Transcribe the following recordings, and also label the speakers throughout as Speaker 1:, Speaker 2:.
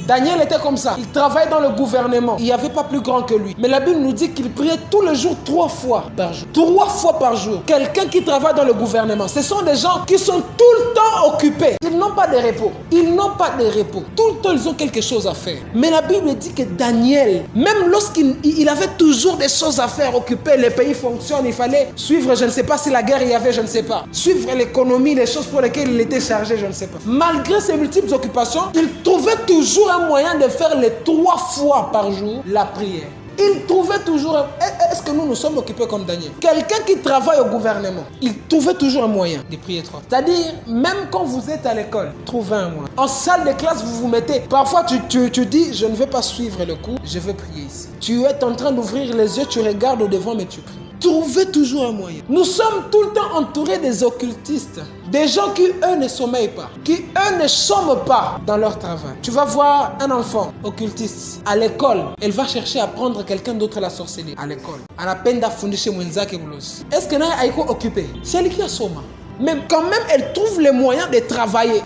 Speaker 1: Daniel était comme ça. Il travaillait dans le gouvernement. Il n'y avait pas plus grand que lui. Mais la Bible nous dit qu'il priait tous les jours 3 fois par jour. 3 fois par jour. Quelqu'un qui travaille dans le gouvernement, ce sont des gens qui sont tout le temps occupés. Ils n'ont pas de repos. Ils n'ont pas de repos. Tout le temps, ils ont quelque chose à faire. Mais la Bible dit que Daniel, même lorsqu'il avait toujours des choses à faire, occupé, les pays fonctionnent, il fallait suivre, je ne sais pas si la guerre il y avait, je ne sais pas. Suivre l'économie, les choses pour lesquelles il était chargé, je ne sais pas. Malgré ses multiples occupations, il trouvait toujours un moyen de faire les 3 fois par jour la prière. Il trouvait toujours... Est-ce que nous sommes occupés comme Daniel? Quelqu'un qui travaille au gouvernement, il trouvait toujours un moyen de prier 3. C'est-à-dire, même quand vous êtes à l'école, trouvez un moyen. En salle de classe, vous vous mettez... Parfois, tu dis, je ne vais pas suivre le cours, je vais prier ici. Tu es en train d'ouvrir les yeux, tu regardes au devant, mais tu pries. Trouvez toujours un moyen. Nous sommes tout le temps entourés des occultistes. Des gens qui, eux, ne sommeillent pas. Qui, eux, ne somment pas dans leur travail. Tu vas voir un enfant occultiste à l'école. Elle va chercher à apprendre quelqu'un d'autre la sorcellerie à l'école. À la peine d'affondir Mwenzake Boulos. Est-ce que n'a aiko occupé? C'est lui qui a soma. Mais quand même, elle trouve les moyens de travailler.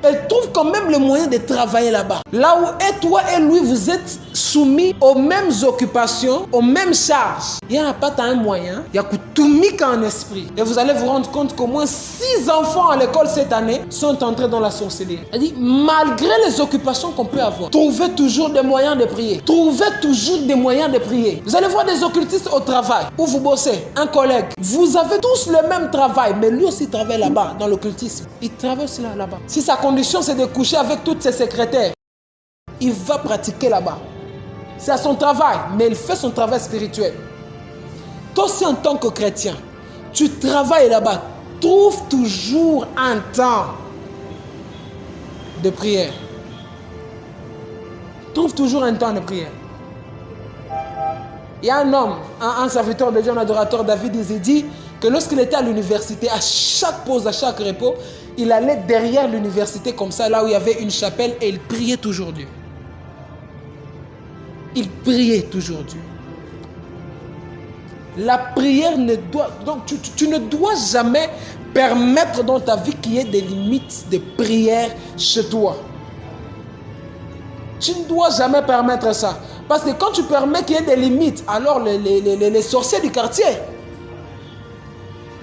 Speaker 1: Elle trouve quand même le moyen de travailler là-bas. Là où et toi et lui, vous êtes soumis aux mêmes occupations, aux mêmes charges. Il n'y a pas un moyen. Il y a tout mis en esprit. Et vous allez vous rendre compte qu'au moins 6 enfants à l'école cette année sont entrés dans la sorcellerie. Elle dit, malgré les occupations qu'on peut avoir, trouvez toujours des moyens de prier. Trouvez toujours des moyens de prier. Vous allez voir des occultistes au travail, où vous bossez, un collègue. Vous avez tous le même travail, mais lui aussi travaille là-bas, dans l'occultisme. Il travaille aussi là-bas. Si sa condition, c'est de coucher avec toutes ses secrétaires, il va pratiquer là-bas. C'est à son travail, mais il fait son travail spirituel. Toi aussi, en tant que chrétien, tu travailles là-bas. Trouve toujours un temps de prière. Trouve toujours un temps de prière. Il y a un homme, un serviteur de Dieu, un adorateur, David, il dit que lorsqu'il était à l'université, à chaque pause, à chaque repos, il allait derrière l'université comme ça, là où il y avait une chapelle, et il priait toujours Dieu. Il priait toujours Dieu. La prière ne doit... Donc tu ne dois jamais permettre dans ta vie qu'il y ait des limites de prière chez toi. Tu ne dois jamais permettre ça. Parce que quand tu permets qu'il y ait des limites, alors les sorciers du quartier,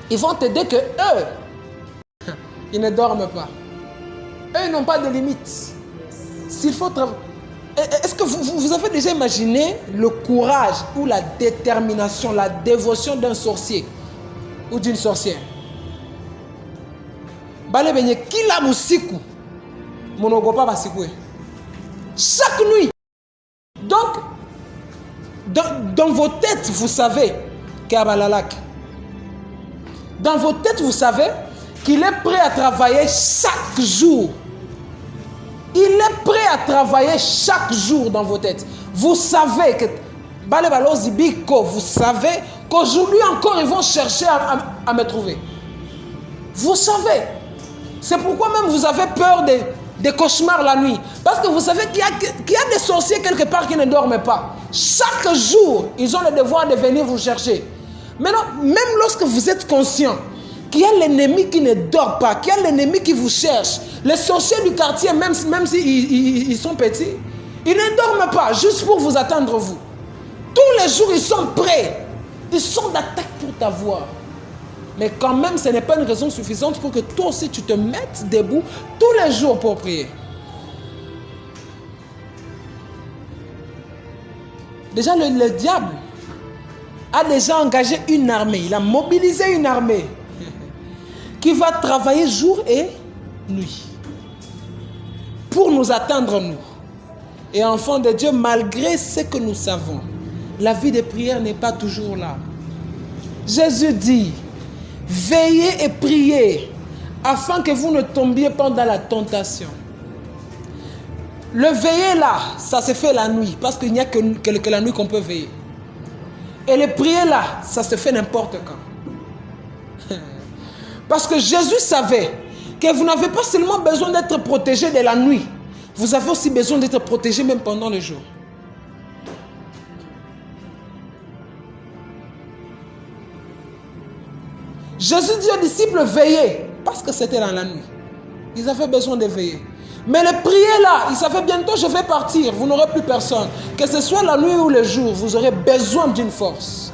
Speaker 1: ils vont te dire que eux, ils ne dorment pas. Eux, ils n'ont pas de limites. S'il faut travailler... Est-ce que vous avez déjà imaginé le courage ou la détermination, la dévotion d'un sorcier ou d'une sorcière? Bale benye kila musiku monogopa basikwe. Chaque nuit. Donc, dans vos têtes, vous savez qu'il y a Balalak. Dans vos têtes, vous savez qu'il est prêt à travailler chaque jour. Il est prêt à travailler chaque jour dans vos têtes. Vous savez que vous savez qu'aujourd'hui encore ils vont chercher à me trouver. Vous savez. C'est pourquoi même vous avez peur des cauchemars la nuit. Parce que vous savez qu'il y a des sorciers quelque part qui ne dorment pas. Chaque jour, ils ont le devoir de venir vous chercher. Maintenant, même lorsque vous êtes conscient qu'il y a l'ennemi qui ne dort pas, qu'il y a l'ennemi qui vous cherche, les sorciers du quartier, même s'ils sont petits, ils ne dorment pas juste pour vous attendre vous. Tous les jours, ils sont prêts. Ils sont d'attaque pour t'avoir. Mais quand même, ce n'est pas une raison suffisante pour que toi aussi, tu te mettes debout tous les jours pour prier. Déjà, le diable a déjà engagé une armée. Il a mobilisé une armée qui va travailler jour et nuit pour nous atteindre, nous. Et enfants de Dieu, malgré ce que nous savons, la vie de prière n'est pas toujours là. Jésus dit, veillez et priez afin que vous ne tombiez pas dans la tentation. Le veiller là, ça se fait la nuit, parce qu'il n'y a que la nuit qu'on peut veiller. Et le prier là, ça se fait n'importe quand. Parce que Jésus savait que vous n'avez pas seulement besoin d'être protégé de la nuit, vous avez aussi besoin d'être protégé même pendant le jour. Jésus dit aux disciples, veillez, parce que c'était dans la nuit. Ils avaient besoin de veiller. Mais les prier là, il savait bientôt je vais partir, vous n'aurez plus personne. Que ce soit la nuit ou le jour, vous aurez besoin d'une force.